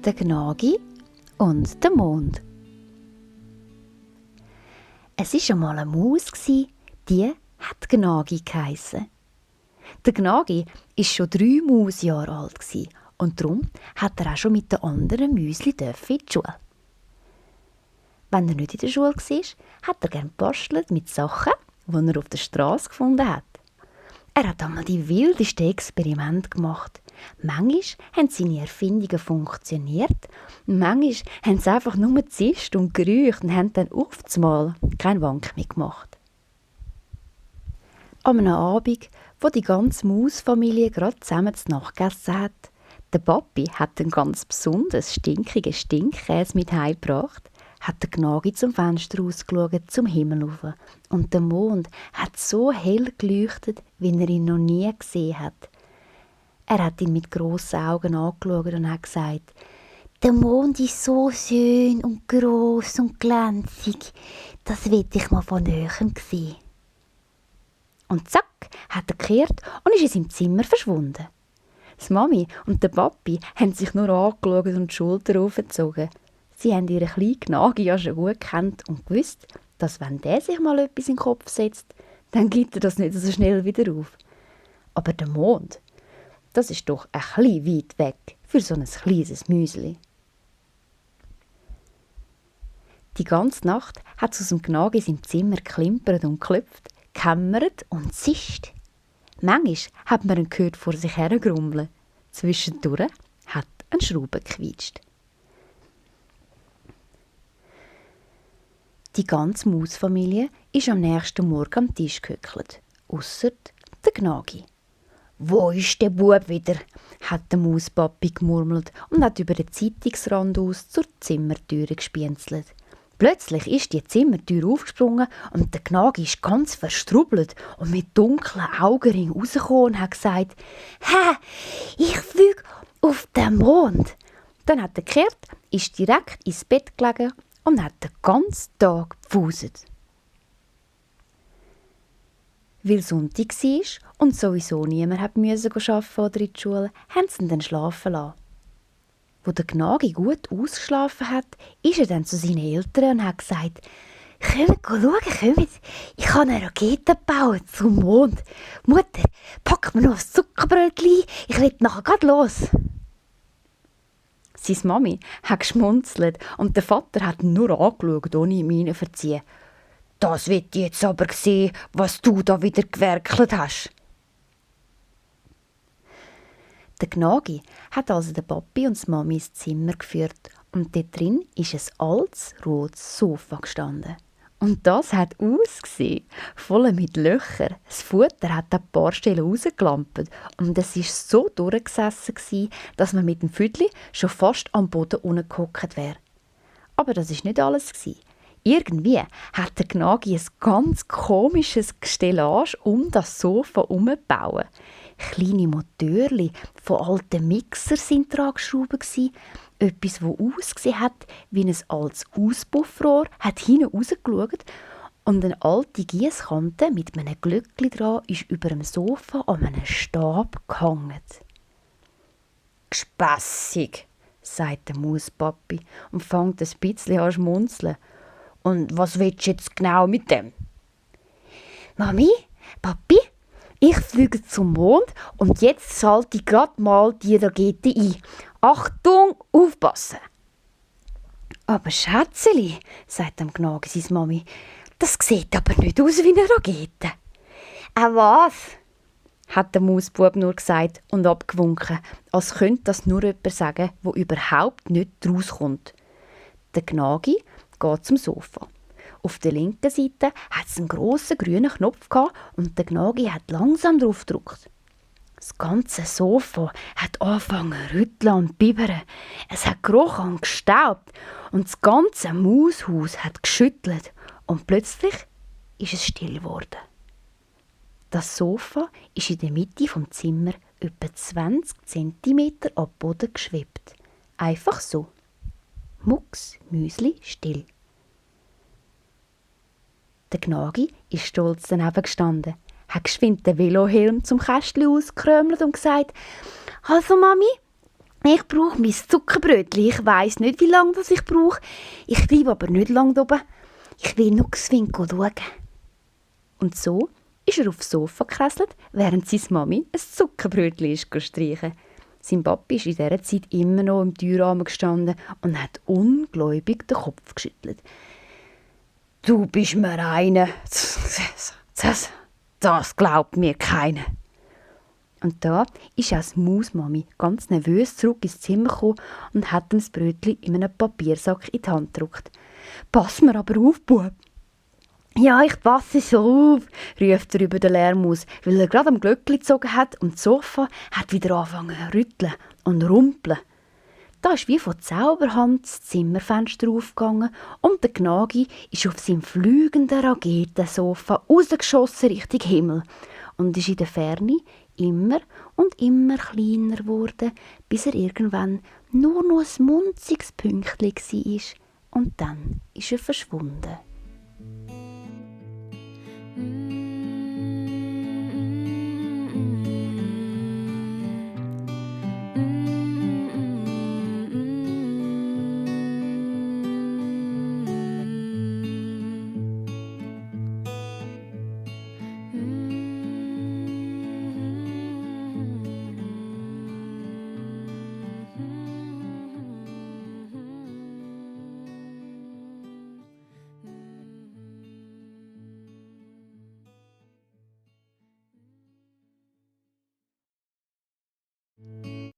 Der Gnagi und der Mond. Es war einmal eine Maus, die hat Gnagi geheissen. Der Gnagi war schon 3 Mausjahre alt und darum hat er auch schon mit den anderen Müsli in die Schule. Wenn er nicht in der Schule war, hat er gerne gebastelt mit Sachen, die er auf der Straße gefunden hat. Er hat einmal die wildesten Experimente gemacht. Manchmal haben seine Erfindungen funktioniert, manchmal haben sie einfach nur gezischt und gerücht und haben dann auf einmal keinen Wank mehr gemacht. An einem Abend, wo die ganze Mausfamilie gerade zusammen zu Nacht gegessen hat, der Papi hat einen ganz besonders stinkigen Stinkkäse mit heimgebracht, hat der Gnagi zum Fenster rausgeschaut, zum Himmel rauf. Und der Mond hat so hell geleuchtet, wie er ihn noch nie gesehen hat. Er hat ihn mit grossen Augen angeschaut und hat gesagt, «Der Mond ist so schön und gross und glänzig, das will ich mal von Nähem sehen.» Und zack, hat er gekehrt und ist in seinem Zimmer verschwunden. Die Mami und der Papi haben sich nur angeschaut und die Schulter aufgezogen. Sie haben ihren kleinen Gnagi ja schon gut gekannt und gewusst, dass wenn der sich mal etwas in den Kopf setzt, dann gibt er das nicht so schnell wieder auf. Aber der Mond, das ist doch ein bisschen weit weg für so ein kleines Müsli. Die ganze Nacht hat es aus dem Gnagi im Zimmer geklimpert und geklopft, gehämmert und zischt. Manchmal hat man ihn gehört vor sich hergrummeln. Zwischendurch hat ein Schrauben gequietscht. Die ganze Mausfamilie ist am nächsten Morgen am Tisch gehöckelt, ausser der Gnagi. «Wo ist der Bub wieder?» hat der Mauspapi gemurmelt und hat über den Zeitungsrand aus zur Zimmertüre gespienzelt. Plötzlich ist die Zimmertür aufgesprungen und der Gnagi ist ganz verstrubbelt und mit dunklen Augenringen rausgekommen und hat gesagt, «Hä, ich fliege auf den Mond!» Dann hat er gekehrt, ist direkt ins Bett gelegen und hat den ganzen Tag gepfuset. Weil Sonntag war und sowieso niemand arbeiten musste oder in die Schule, haben sie ihn dann schlafen lassen. Wo der Gnagi gut ausgeschlafen hat, ist er dann zu seinen Eltern und hat gesagt, «Kommt schauen, ich habe eine Rakete gebaut zum Mond. Mutter, pack mir noch ein Zuckerbrötchen, ich will nachher grad los.» Seine Mami hat geschmunzelt und der Vater hat ihn nur angeschaut, ohne Miene zu verziehen. «Das wird jetzt aber sehen, was du da wieder gewerkelt hast.» Der Gnagi hat also den Papi und die Mami ins Zimmer geführt und dort drin ist ein altes, rotes Sofa gestanden. Und das hat ausgesehen, voll mit Löchern. Das Futter hat ein paar Stellen rausgelampt und es war so durchgesessen, dass man mit dem Füdli schon fast am Boden unten gehockt wäre. Aber das war nicht alles. Irgendwie hat der Gnagi ein ganz komisches Stellage um das Sofa herumgebaut. Kleine Motörli von alten Mixern sind dran geschraubt. Etwas, das ausgesehen hat wie ein altes Auspuffrohr, hat hinten rausgeschaut und eine alte Giesskante mit einem Glöckchen dran ist über dem Sofa an einem Stab gehangen. «Gspässig», sagt der Mauspapi und fängt ein bisschen an zu schmunzeln. «Und was willst du jetzt genau mit dem?» «Mami, Papi, ich fliege zum Mond und jetzt schalte ich gerade mal die Rakete ein. Achtung, aufpassen!» «Aber Schätzeli», sagt dem Gnagi seine Mami, «das sieht aber nicht aus wie eine Rakete.» «Was?» hat der Mausbub nur gesagt und abgewunken, als könnte das nur jemand sagen, der überhaupt nicht rauskommt. Der Gnagi geht zum Sofa. Auf der linken Seite hat es einen grossen grünen Knopf gehabt und der Gnagi hat langsam drauf gedrückt. Das ganze Sofa hat angefangen zu rütteln und bibbern. Es hat gerochen und gestaubt und das ganze Maushaus hat geschüttelt und plötzlich ist es still geworden. Das Sofa ist in der Mitte vom Zimmer etwa 20 cm ab Boden geschwebt. Einfach so. Mucks, Müsli, still. Der Gnagi ist stolz daneben gestanden, hat geschwind den Velohelm zum Kästchen ausgekrömelt und gesagt, «Also Mami, Ich brauche mein Zuckerbrötchen. Ich weiss nicht, wie lange das ich brauche. Ich bleibe aber nicht lange da oben. Ich will nur geschwind schauen. Und so ist er aufs Sofa gekresselt, während seine Mami ein Zuckerbrötchen streichen. Sein Papi ist in dieser Zeit immer noch im Türrahmen gestanden und hat ungläubig den Kopf geschüttelt. «Du bist mir eine. Das glaubt mir keiner.» Und da ist auch die Mausmami ganz nervös zurück ins Zimmer gekommen und hat ihm das Brötchen in einem Papiersack in die Hand gedrückt. «Pass mir aber auf, Bub!» «Ja, ich passe schon auf», ruft er über den Lärm aus, weil er gerade am Glöckchen gezogen hat und das Sofa hat wieder angefangen zu rütteln und rumpeln. Da ist wie von Zauberhand das Zimmerfenster aufgegangen und der Gnagi ist auf seinem fliegenden Raketensofa rausgeschossen Richtung Himmel und ist in der Ferne immer und immer kleiner geworden, bis er irgendwann nur noch ein munziges Pünktchen war. Und dann ist er verschwunden.